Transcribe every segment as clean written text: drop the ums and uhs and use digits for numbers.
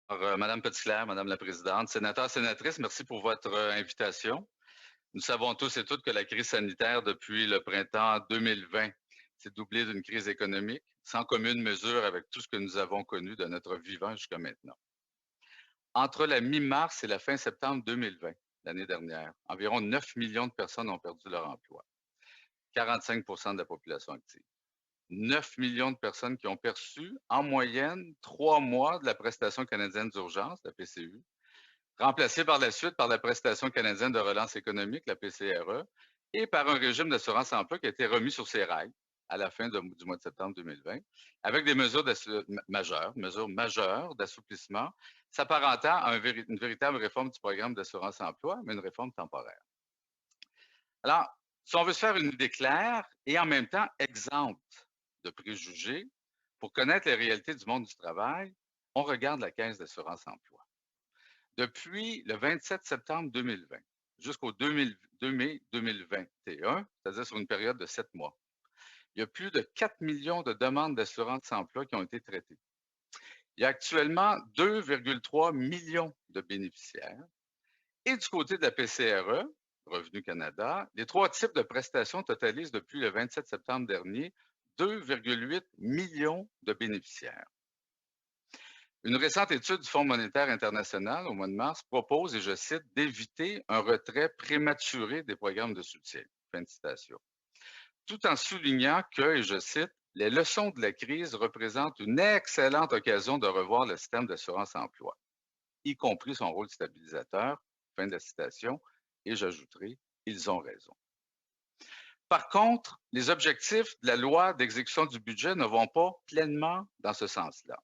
Madame Petitclerc, Madame la Présidente, sénateurs, sénatrices, merci pour votre invitation. Nous savons tous et toutes que la crise sanitaire depuis le printemps 2020 s'est doublée d'une crise économique sans commune mesure avec tout ce que nous avons connu de notre vivant jusqu'à maintenant. Entre la mi-mars et la fin septembre 2020, l'année dernière, environ 9 millions de personnes ont perdu leur emploi, 45 de la population active. 9 millions de personnes qui ont perçu en moyenne 3 mois de la prestation canadienne d'urgence, la PCU, remplacée par la suite par la prestation canadienne de relance économique, la PCRE, et par un régime d'assurance emploi qui a été remis sur ses rails à la fin du mois de septembre 2020, avec des mesures majeures d'assouplissement, s'apparentant à une véritable réforme du programme d'assurance emploi, mais une réforme temporaire. Alors, si on veut se faire une idée claire et en même temps exempte de préjugés, pour connaître les réalités du monde du travail, on regarde la Caisse d'assurance emploi. Depuis le 27 septembre 2020 jusqu'au 2 mai 2021, c'est-à-dire sur une période de 7 mois, il y a plus de 4 millions de demandes d'assurance emploi qui ont été traitées. Il y a actuellement 2,3 millions de bénéficiaires. Et du côté de la PCRE, Revenu Canada, les trois types de prestations totalisent depuis le 27 septembre dernier 2,8 millions de bénéficiaires. Une récente étude du Fonds monétaire international au mois de mars propose, et je cite, d'éviter un retrait prématuré des programmes de soutien. Fin de citation. Tout en soulignant que, et je cite, les leçons de la crise représentent une excellente occasion de revoir le système d'assurance emploi, y compris son rôle stabilisateur. Fin de la citation. Et j'ajouterai, ils ont raison. Par contre, les objectifs de la loi d'exécution du budget ne vont pas pleinement dans ce sens-là.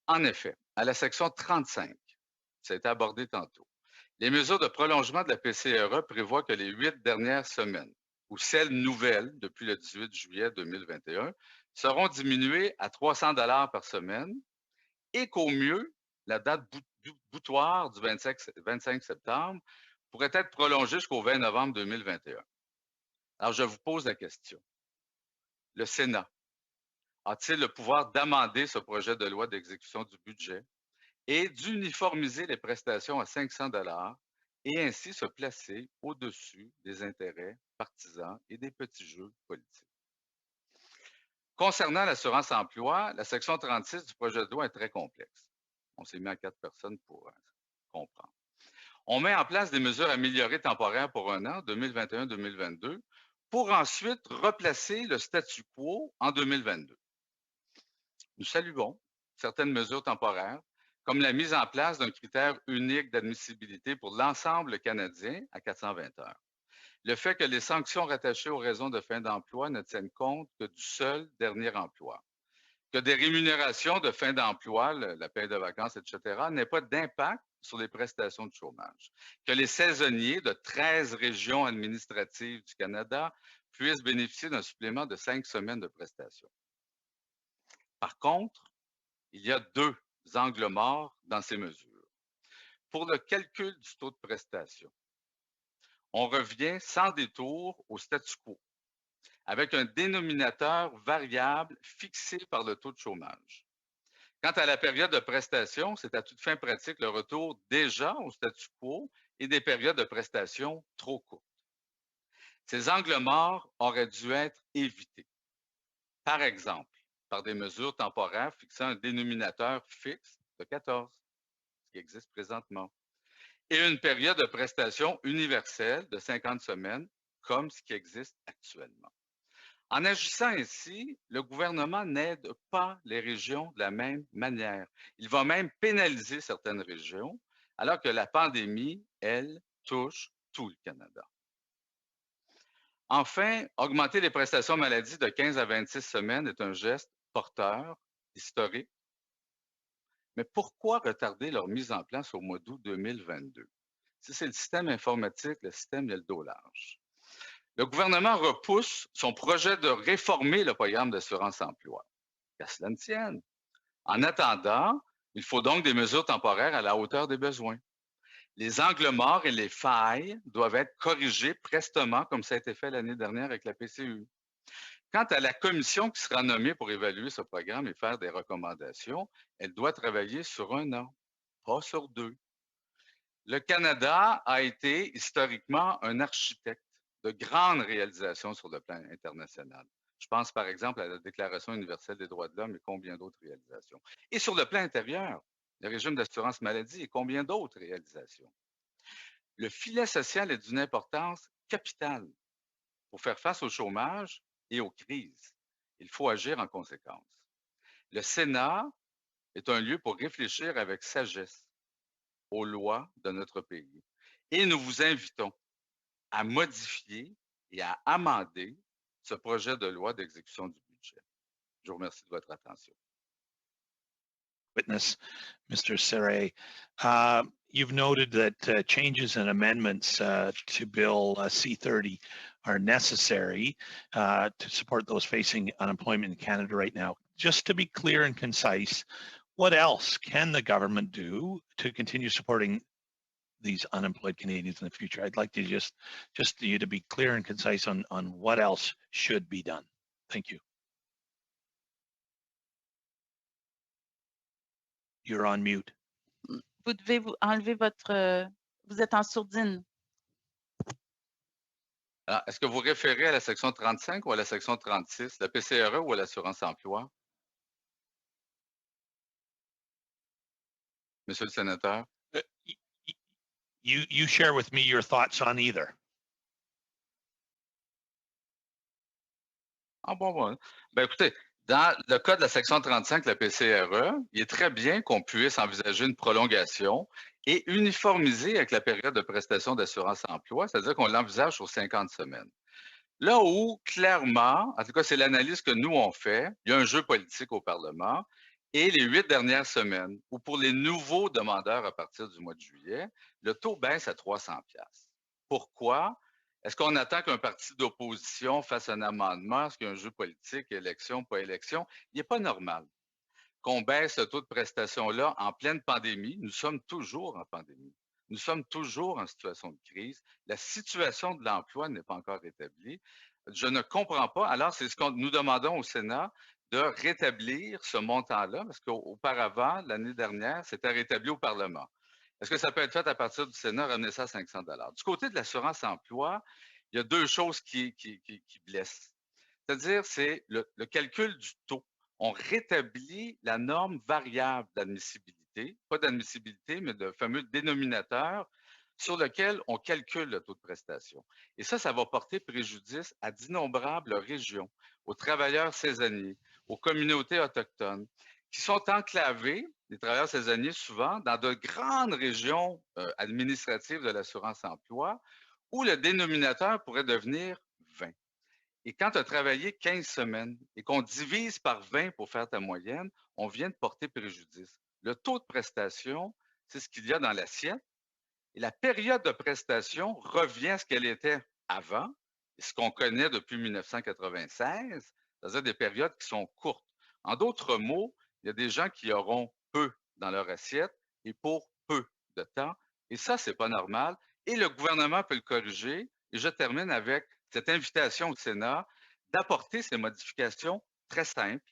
En effet, à la section 35, ça a été abordé tantôt, les mesures de prolongement de la PCRE prévoient que les 8 dernières semaines, ou celles nouvelles depuis le 18 juillet 2021, seront diminuées à 300 $ par semaine et qu'au mieux, la date butoir du 25 septembre pourrait être prolongée jusqu'au 20 novembre 2021. Alors, je vous pose la question. Le Sénat a-t-il le pouvoir d'amender ce projet de loi d'exécution du budget et d'uniformiser les prestations à 500 $ et ainsi se placer au-dessus des intérêts partisans et des petits jeux politiques? Concernant l'assurance emploi, la section 36 du projet de loi est très complexe. On s'est mis à 4 personnes pour comprendre. On met en place des mesures améliorées temporaires pour un an, 2021-2022, pour ensuite replacer le statu quo en 2022. Nous saluons certaines mesures temporaires, comme la mise en place d'un critère unique d'admissibilité pour l'ensemble canadien à 420 heures. Le fait que les sanctions rattachées aux raisons de fin d'emploi ne tiennent compte que du seul dernier emploi. Que des rémunérations de fin d'emploi, la paie de vacances, etc., n'aient pas d'impact sur les prestations de chômage. Que les saisonniers de 13 régions administratives du Canada puissent bénéficier d'un supplément de 5 semaines de prestations. Par contre, il y a 2 angles morts dans ces mesures. Pour le calcul du taux de prestation, on revient sans détour au statu quo, avec un dénominateur variable fixé par le taux de chômage. Quant à la période de prestation, c'est à toute fin pratique le retour déjà au statu quo et des périodes de prestation trop courtes. Ces angles morts auraient dû être évités. Par exemple, par des mesures temporaires fixant un dénominateur fixe de 14, ce qui existe présentement, et une période de prestation universelle de 50 semaines, comme ce qui existe actuellement. En agissant ainsi, le gouvernement n'aide pas les régions de la même manière. Il va même pénaliser certaines régions, alors que la pandémie, elle, touche tout le Canada. Enfin, augmenter les prestations maladie de 15 à 26 semaines est un geste porteur, historique. Mais pourquoi retarder leur mise en place au mois d'août 2022? Si c'est le système informatique, le système, il y a le dos large. Le gouvernement repousse son projet de réformer le programme d'assurance emploi. Qu'à cela ne tienne. En attendant, il faut donc des mesures temporaires à la hauteur des besoins. Les angles morts et les failles doivent être corrigés prestement, comme ça a été fait l'année dernière avec la PCU. Quant à la commission qui sera nommée pour évaluer ce programme et faire des recommandations, elle doit travailler sur 1 an, pas sur 2. Le Canada a été historiquement un architecte de grandes réalisations sur le plan international. Je pense par exemple à la Déclaration universelle des droits de l'homme et combien d'autres réalisations. Et sur le plan intérieur, le régime d'assurance maladie et combien d'autres réalisations. Le filet social est d'une importance capitale pour faire face au chômage et aux crises. Il faut agir en conséquence. Le Sénat est un lieu pour réfléchir avec sagesse aux lois de notre pays. Et nous vous invitons à modifier et à amender ce projet de loi d'exécution du budget. Je vous remercie de votre attention. Witness, Mr. Serre. You've noted that changes and amendments to Bill C-30 are necessary to support those facing unemployment in Canada right now. Just to be clear and concise, what else can the government do to continue supporting these unemployed Canadians in the future? I'd like to just you to be clear and concise on what else should be done. Thank you. You're on mute. Vous devez vous enlever votre... vous êtes en sourdine. Alors, est-ce que vous référez à la section 35 ou à la section 36, la PCRE ou à l'assurance-emploi? Monsieur le sénateur? You share with me your thoughts on either. Ah bon. Ben écoutez, dans le cas de la section 35 de la PCRE, il est très bien qu'on puisse envisager une prolongation et uniformiser avec la période de prestation d'assurance-emploi, c'est-à-dire qu'on l'envisage sur 50 semaines. Là où, clairement, en tout cas, c'est l'analyse que nous, on fait, il y a un jeu politique au Parlement, et les 8 dernières semaines, où pour les nouveaux demandeurs à partir du mois de juillet, le taux baisse à 300 $. Pourquoi? Est-ce qu'on attend qu'un parti d'opposition fasse un amendement? Est-ce qu'il y a un jeu politique, élection, pas élection? Il n'est pas normal qu'on baisse ce taux de prestation-là en pleine pandémie. Nous sommes toujours en pandémie. Nous sommes toujours en situation de crise. La situation de l'emploi n'est pas encore rétablie. Je ne comprends pas. Alors, c'est ce que nous demandons au Sénat de rétablir ce montant-là, parce qu'auparavant, l'année dernière, c'était rétabli au Parlement. Est-ce que ça peut être fait à partir du Sénat, ramener ça à 500 $? Du côté de l'assurance-emploi, il y a 2 choses qui blessent. C'est-à-dire, c'est le calcul du taux. On rétablit la norme variable d'admissibilité, pas d'admissibilité, mais de fameux dénominateur sur lequel on calcule le taux de prestation. Et ça va porter préjudice à d'innombrables régions, aux travailleurs saisonniers, aux communautés autochtones, qui sont enclavés, les travailleurs saisonniers souvent, dans de grandes régions administratives de l'assurance-emploi, où le dénominateur pourrait devenir 20. Et quand tu as travaillé 15 semaines et qu'on divise par 20 pour faire ta moyenne, on vient de porter préjudice. Le taux de prestation, c'est ce qu'il y a dans l'assiette. Et la période de prestation revient à ce qu'elle était avant, et ce qu'on connaît depuis 1996, c'est-à-dire des périodes qui sont courtes. En d'autres mots, il y a des gens qui auront peu dans leur assiette et pour peu de temps. Et ça, c'est pas normal. Et le gouvernement peut le corriger. Et je termine avec cette invitation au Sénat d'apporter ces modifications très simples.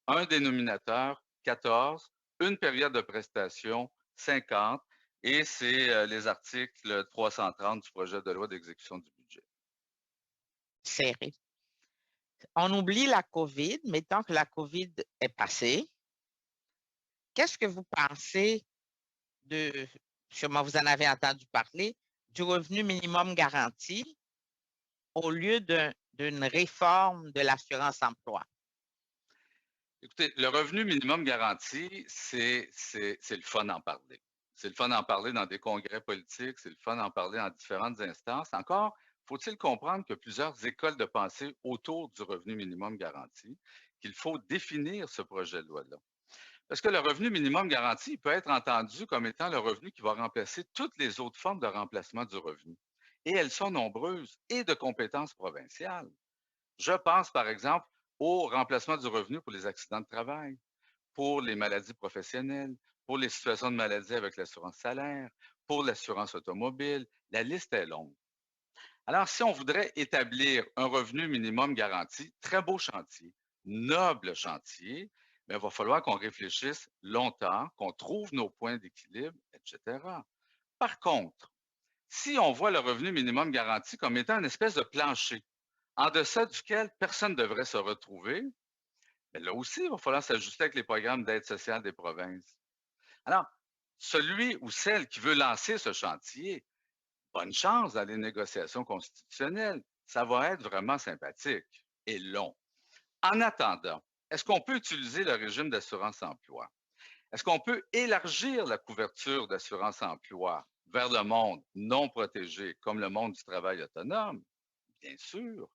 Un dénominateur, 14, une période de prestation, 50, et c'est les articles 330 du projet de loi d'exécution du budget. Serré. On oublie la COVID, mais tant que la COVID est passée, qu'est-ce que vous pensez de, sûrement vous en avez entendu parler, du revenu minimum garanti au lieu d'une réforme de l'assurance-emploi? Écoutez, le revenu minimum garanti, c'est le fun d'en parler. C'est le fun d'en parler dans des congrès politiques, c'est le fun d'en parler dans différentes instances. Encore, faut-il comprendre que plusieurs écoles de pensée autour du revenu minimum garanti, qu'il faut définir ce projet de loi-là. Parce que le revenu minimum garanti peut être entendu comme étant le revenu qui va remplacer toutes les autres formes de remplacement du revenu. Et elles sont nombreuses et de compétences provinciales. Je pense, par exemple, au remplacement du revenu pour les accidents de travail, pour les maladies professionnelles, pour les situations de maladie avec l'assurance salaire, pour l'assurance automobile. La liste est longue. Alors, si on voudrait établir un revenu minimum garanti, très beau chantier, noble chantier, mais il va falloir qu'on réfléchisse longtemps, qu'on trouve nos points d'équilibre, etc. Par contre, si on voit le revenu minimum garanti comme étant une espèce de plancher, en deçà duquel personne ne devrait se retrouver, mais là aussi, il va falloir s'ajuster avec les programmes d'aide sociale des provinces. Alors, celui ou celle qui veut lancer ce chantier, bonne chance dans les négociations constitutionnelles. Ça va être vraiment sympathique et long. En attendant, est-ce qu'on peut utiliser le régime d'assurance-emploi? Est-ce qu'on peut élargir la couverture d'assurance-emploi vers le monde non protégé, comme le monde du travail autonome? Bien sûr.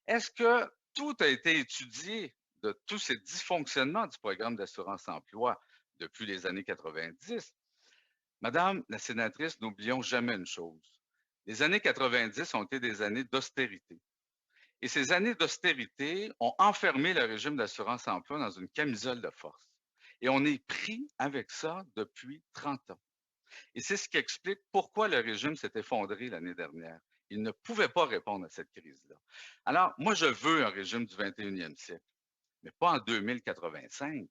Est-ce que tout a été étudié de tous ces dysfonctionnements du programme d'assurance-emploi depuis les années 90? Madame la sénatrice, n'oublions jamais une chose. Les années 90 ont été des années d'austérité. Et ces années d'austérité ont enfermé le régime d'assurance-emploi dans une camisole de force. Et on est pris avec ça depuis 30 ans. Et c'est ce qui explique pourquoi le régime s'est effondré l'année dernière. Il ne pouvait pas répondre à cette crise-là. Alors, moi, je veux un régime du 21e siècle, mais pas en 2085.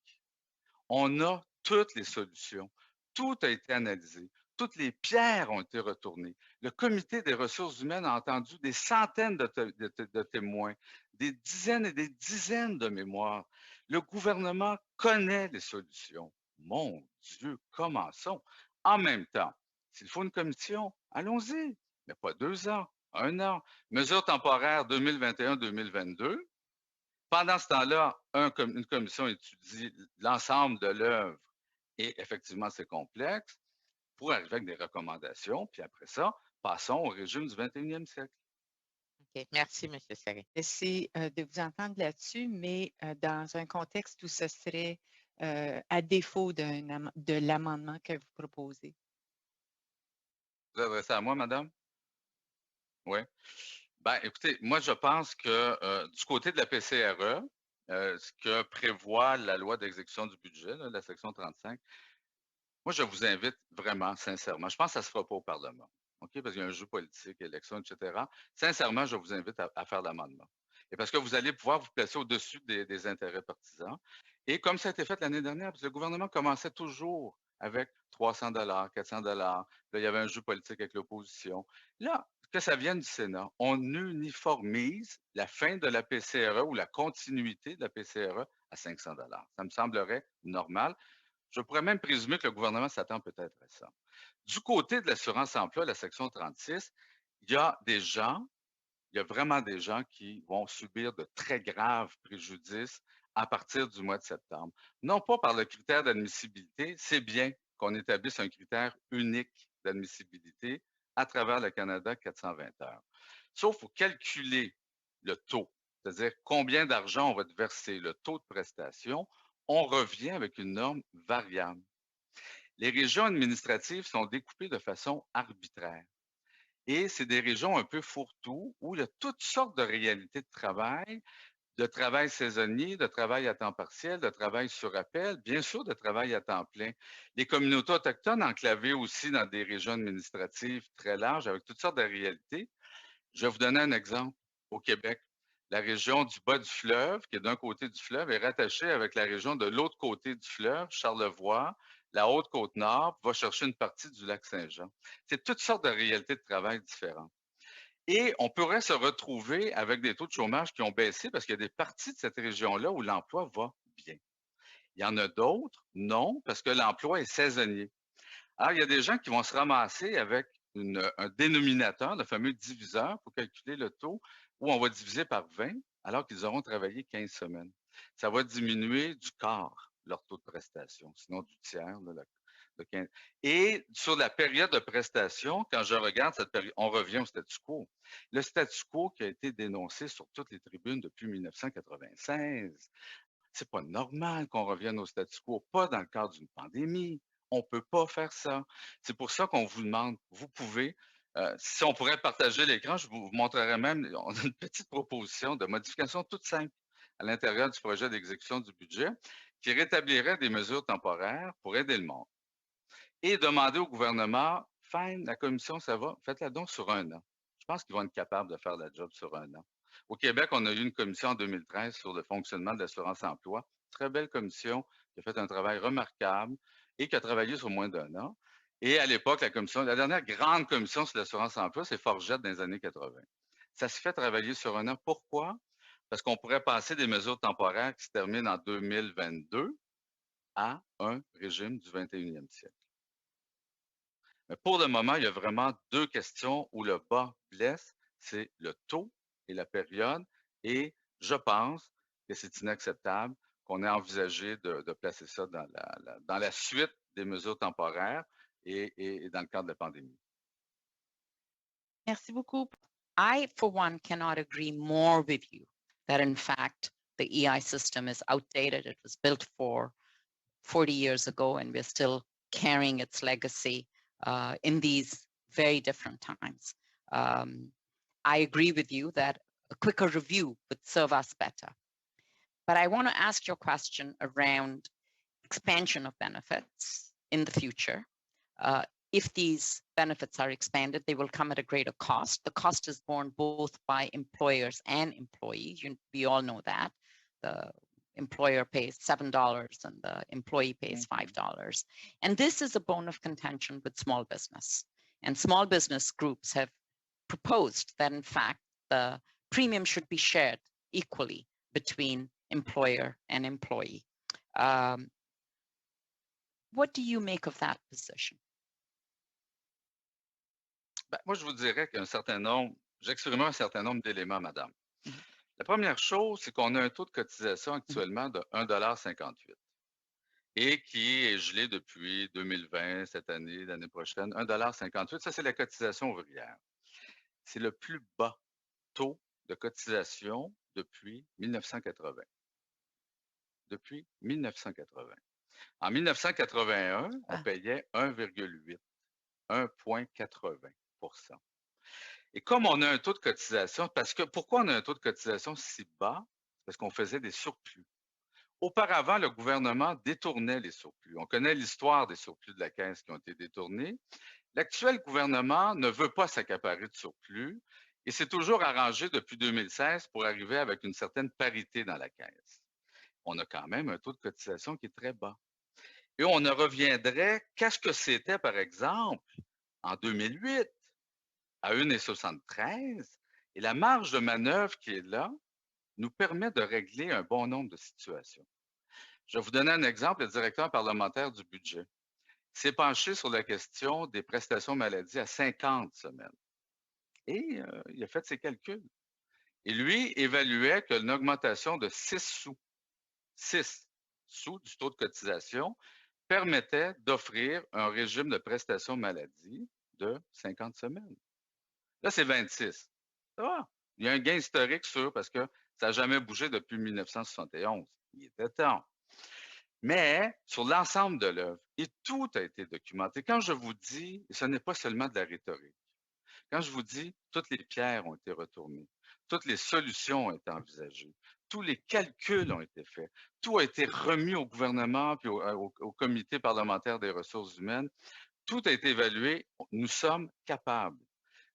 On a toutes les solutions. Tout a été analysé. Toutes les pierres ont été retournées. Le comité des ressources humaines a entendu des centaines de témoins, des dizaines et des dizaines de mémoires. Le gouvernement connaît les solutions. Mon Dieu, commençons. En même temps, s'il faut une commission, allons-y. Mais pas 2 ans, 1 an. Mesures temporaires 2021-2022. Pendant ce temps-là, une commission étudie l'ensemble de l'œuvre et effectivement, c'est complexe pour arriver avec des recommandations. Puis après ça, passons au régime du 21e siècle. OK. Merci, M. Serré. J'essaie de vous entendre là-dessus, mais dans un contexte où ce serait à défaut de l'amendement que vous proposez. Vous adressez à moi, madame? Oui. Ben, écoutez, moi, je pense que du côté de la PCRE, ce que prévoit la loi d'exécution du budget, là, la section 35, moi, je vous invite vraiment, sincèrement, je pense que ça ne se fera pas au Parlement, OK? Parce qu'il y a un jeu politique, élection, etc. Sincèrement, je vous invite à faire l'amendement. Et parce que vous allez pouvoir vous placer au-dessus des intérêts partisans. Et comme ça a été fait l'année dernière, parce que le gouvernement commençait toujours avec 300 400 Là, il y avait un jeu politique avec l'opposition. Là, que ça vienne du Sénat, on uniformise la fin de la PCRE ou la continuité de la PCRE à 500 Ça me semblerait normal. Je pourrais même présumer que le gouvernement s'attend peut-être à ça. Du côté de l'assurance-emploi, la section 36, il y a des gens, il y a vraiment des gens qui vont subir de très graves préjudices à partir du mois de septembre. Non pas par le critère d'admissibilité, c'est bien qu'on établisse un critère unique d'admissibilité à travers le Canada 420 heures. Sauf qu'il faut calculer le taux, c'est-à-dire combien d'argent on va te verser, le taux de prestation, on revient avec une norme variable. Les régions administratives sont découpées de façon arbitraire. Et c'est des régions un peu fourre-tout où il y a toutes sortes de réalités de travail saisonnier, de travail à temps partiel, de travail sur appel, bien sûr de travail à temps plein. Les communautés autochtones enclavées aussi dans des régions administratives très larges avec toutes sortes de réalités. Je vais vous donner un exemple. Au Québec, la région du bas du fleuve, qui est d'un côté du fleuve, est rattachée avec la région de l'autre côté du fleuve, Charlevoix, la Haute-Côte-Nord, va chercher une partie du lac Saint-Jean. C'est toutes sortes de réalités de travail différentes. Et on pourrait se retrouver avec des taux de chômage qui ont baissé parce qu'il y a des parties de cette région-là où l'emploi va bien. Il y en a d'autres, non, parce que l'emploi est saisonnier. Alors, il y a des gens qui vont se ramasser avec un dénominateur, le fameux diviseur, pour calculer le taux, où on va diviser par 20, alors qu'ils auront travaillé 15 semaines. Ça va diminuer du quart leur taux de prestation, sinon du tiers, là, de 15. Et sur la période de prestation, quand je regarde cette période, on revient au statu quo. Le statu quo qui a été dénoncé sur toutes les tribunes depuis 1996. C'est pas normal qu'on revienne au statu quo, pas dans le cadre d'une pandémie. On peut pas faire ça. C'est pour ça qu'on vous demande, vous pouvez, si on pourrait partager l'écran, je vous montrerai même, on a une petite proposition de modification toute simple à l'intérieur du projet d'exécution du budget qui rétablirait des mesures temporaires pour aider le monde et demander au gouvernement, fine, la commission, ça va, faites-la donc sur 1 an. je pense qu'ils vont être capables de faire la job sur 1 an. Au Québec, on a eu une commission en 2013 sur le fonctionnement de l'assurance-emploi. Très belle commission qui a fait un travail remarquable et qui a travaillé sur moins d'1 an. Et à l'époque, la dernière grande commission sur l'assurance-emploi, c'est Forgette dans les années 80. Ça se fait travailler sur 1 an. Pourquoi? Parce qu'on pourrait passer des mesures temporaires qui se terminent en 2022 à un régime du 21e siècle. Mais pour le moment, il y a vraiment 2 questions où le bas blesse, c'est le taux et la période. Et je pense que c'est inacceptable qu'on ait envisagé de placer ça dans la suite des mesures temporaires et dans le cadre de la pandémie. Merci beaucoup. I, for one, cannot agree more with you that, in fact, the EI system is outdated. It was built for 40 years ago, and we're still carrying its legacy in these very different times. I agree with you that a quicker review would serve us better. But I want to ask your question around expansion of benefits in the future. If these benefits are expanded, they will come at a greater cost. The cost is borne both by employers and employees. We all know that. The employer pays $7 and the employee pays $5. And this is a bone of contention with small business. And small business groups have proposed that, in fact, the premium should be shared equally between employer and employee. What do you make of that position? Ben, moi, je vous dirais qu'il y a j'exprime un certain nombre d'éléments, madame. La première chose, c'est qu'on a un taux de cotisation actuellement de 1,58 $ et qui est gelé depuis 2020, cette année, l'année prochaine. 1,58 $, ça, c'est la cotisation ouvrière. C'est le plus bas taux de cotisation depuis 1980. Depuis 1980. En 1981, on payait 1,8, 1,80 %. Et comme on a un taux de cotisation, pourquoi on a un taux de cotisation si bas? Parce qu'on faisait des surplus. Auparavant, le gouvernement détournait les surplus. On connaît l'histoire des surplus de la Caisse qui ont été détournés. L'actuel gouvernement ne veut pas s'accaparer de surplus et s'est toujours arrangé depuis 2016 pour arriver avec une certaine parité dans la Caisse. On a quand même un taux de cotisation qui est très bas. Et on ne reviendrait qu'à ce que c'était, par exemple, en 2008, à 1,73 $, et la marge de manœuvre qui est là nous permet de régler un bon nombre de situations. Je vais vous donner un exemple. Le directeur parlementaire du budget s'est penché sur la question des prestations maladie à 50 semaines. Et il a fait ses calculs. Et lui évaluait qu'une augmentation de 6 sous du taux de cotisation permettait d'offrir un régime de prestations maladie de 50 semaines. Là, c'est 26. Ça va. Il y a un gain historique sûr parce que ça n'a jamais bougé depuis 1971. Il était temps. Mais sur l'ensemble de l'œuvre, et tout a été documenté. Quand je vous dis, et ce n'est pas seulement de la rhétorique, quand je vous dis, toutes les pierres ont été retournées, toutes les solutions ont été envisagées, tous les calculs ont été faits, tout a été remis au gouvernement puis au comité parlementaire des ressources humaines, tout a été évalué. Nous sommes capables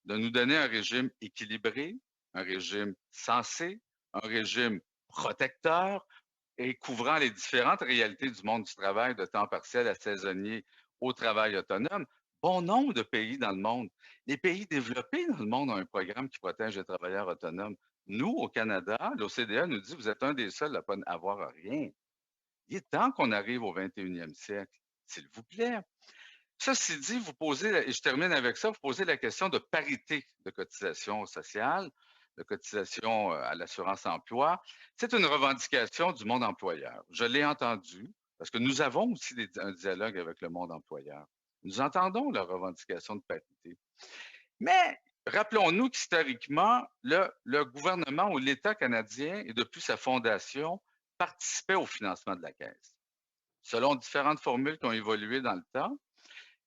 de nous donner un régime équilibré, un régime sensé, un régime protecteur et couvrant les différentes réalités du monde du travail, de temps partiel à saisonnier, au travail autonome. Bon nombre de pays dans le monde, les pays développés dans le monde ont un programme qui protège les travailleurs autonomes. Nous, au Canada, l'OCDE nous dit, vous êtes un des seuls à ne pas avoir rien. Il est temps qu'on arrive au 21e siècle, s'il vous plaît. Ceci dit, vous posez, et je termine avec ça, vous posez la question de parité de cotisation sociale, de cotisation à l'assurance emploi. C'est une revendication du monde employeur. Je l'ai entendu parce que nous avons aussi un dialogue avec le monde employeur. Nous entendons la revendication de parité. Mais rappelons-nous qu'historiquement, le gouvernement ou l'État canadien, et depuis sa fondation, participait au financement de la Caisse, selon différentes formules qui ont évolué dans le temps.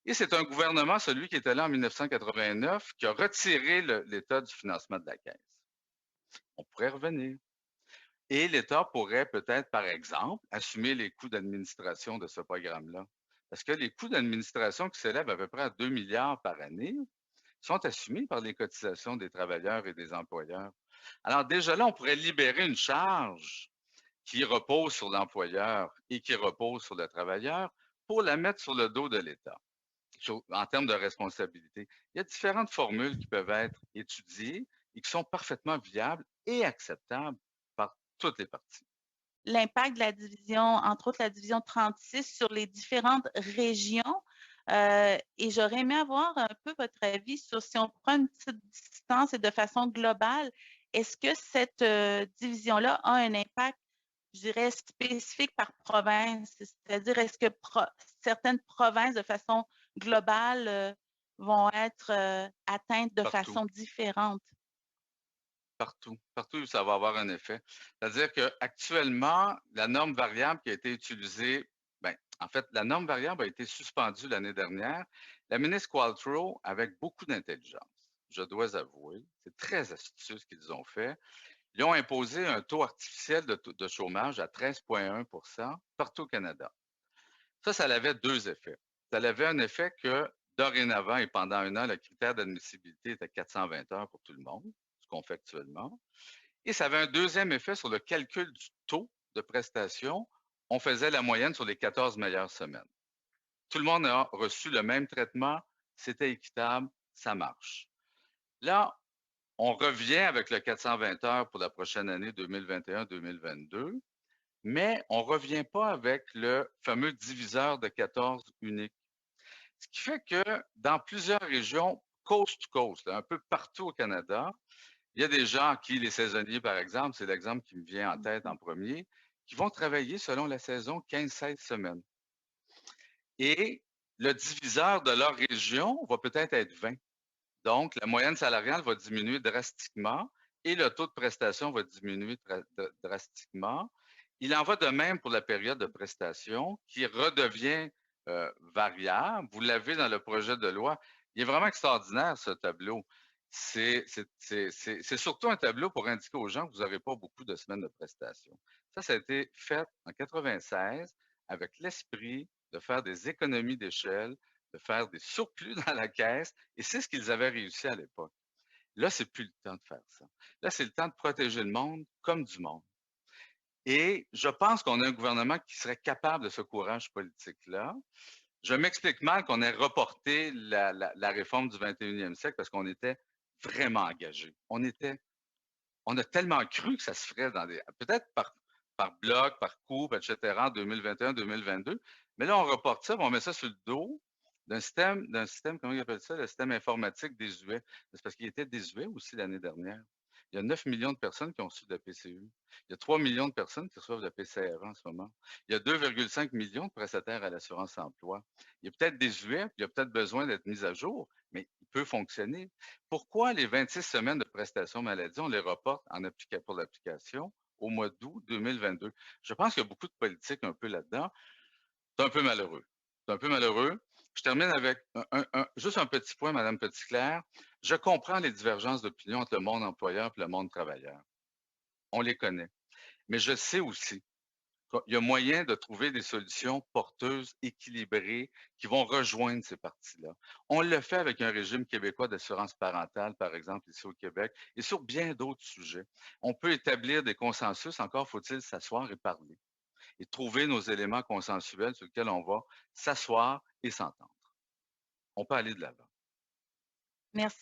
Et c'est un gouvernement, celui qui était là en 1989, qui a retiré l'État du financement de la Caisse. On pourrait revenir. Et l'État pourrait peut-être, par exemple, assumer les coûts d'administration de ce programme-là. Parce que les coûts d'administration qui s'élèvent à peu près à 2 milliards par année sont assumés par les cotisations des travailleurs et des employeurs. Alors déjà là, on pourrait libérer une charge qui repose sur l'employeur et qui repose sur le travailleur pour la mettre sur le dos de l'État en termes de responsabilité. Il y a différentes formules qui peuvent être étudiées et qui sont parfaitement viables et acceptables par toutes les parties. L'impact de la division, entre autres la division 36, sur les différentes régions. Et j'aurais aimé avoir un peu votre avis sur si on prend une petite distance et de façon globale, est-ce que cette division-là a un impact, je dirais, spécifique par province? C'est-à-dire, est-ce que certaines provinces, de façon globale, vont être atteintes de Partout. façon différente? Partout, ça va avoir un effet. C'est-à-dire qu'actuellement, la norme variable qui a été utilisée, en fait, la norme variable a été suspendue l'année dernière. La ministre Qualtrough, avec beaucoup d'intelligence, je dois avouer, c'est très astucieux ce qu'ils ont fait. Ils ont imposé un taux artificiel de chômage à 13,1 partout au Canada. Ça avait deux effets. Ça avait un effet que dorénavant et pendant un an, le critère d'admissibilité était 420 heures pour tout le monde, ce qu'on fait actuellement. Et ça avait un deuxième effet sur le calcul du taux de prestation. On faisait la moyenne sur les 14 meilleures semaines. Tout le monde a reçu le même traitement, c'était équitable, ça marche. Là, on revient avec le 420 heures pour la prochaine année 2021-2022, mais on ne revient pas avec le fameux diviseur de 14 unique. Ce qui fait que dans plusieurs régions, coast to coast, un peu partout au Canada, il y a des gens qui, les saisonniers par exemple, c'est l'exemple qui me vient en tête en premier, qui vont travailler selon la saison 15-16 semaines. Et le diviseur de leur région va peut-être être 20. Donc, la moyenne salariale va diminuer drastiquement et le taux de prestation va diminuer drastiquement. Il en va de même pour la période de prestation qui redevient variable. Vous l'avez dans le projet de loi. Il est vraiment extraordinaire, ce tableau. C'est surtout un tableau pour indiquer aux gens que vous n'aurez pas beaucoup de semaines de prestation. Ça a été fait en 96 avec l'esprit de faire des économies d'échelle, de faire des surplus dans la caisse, et c'est ce qu'ils avaient réussi à l'époque. Là, c'est plus le temps de faire ça. Là, c'est le temps de protéger le monde comme du monde. Et je pense qu'on a un gouvernement qui serait capable de ce courage politique-là. Je m'explique mal qu'on ait reporté la réforme du 21e siècle parce qu'on était vraiment engagés. On a tellement cru que ça se ferait peut-être par bloc, par coupe, etc., en 2021-2022. Mais là, on reporte ça, on met ça sur le dos d'un système, comment ils appellent ça, le système informatique désuet. C'est parce qu'il était désuet aussi l'année dernière. Il y a 9 millions de personnes qui ont reçu de la PCU. Il y a 3 millions de personnes qui reçoivent de la PCRA en ce moment. Il y a 2,5 millions de prestataires à l'assurance-emploi. Il est peut-être désuet, puis il a peut-être besoin d'être mis à jour, mais il peut fonctionner. Pourquoi les 26 semaines de prestations maladie, on les reporte pour l'application au mois d'août 2022? Je pense qu'il y a beaucoup de politique un peu là-dedans. C'est un peu malheureux. C'est un peu malheureux. Je termine avec juste un petit point, Madame Petitclerc. Je comprends les divergences d'opinion entre le monde employeur et le monde travailleur. On les connaît. Mais je sais aussi qu'il y a moyen de trouver des solutions porteuses, équilibrées, qui vont rejoindre ces parties-là. On le fait avec un régime québécois d'assurance parentale, par exemple, ici au Québec, et sur bien d'autres sujets. On peut établir des consensus, encore faut-il s'asseoir et parler, et trouver nos éléments consensuels sur lesquels on va s'asseoir et s'entendre. On peut aller de l'avant. Merci.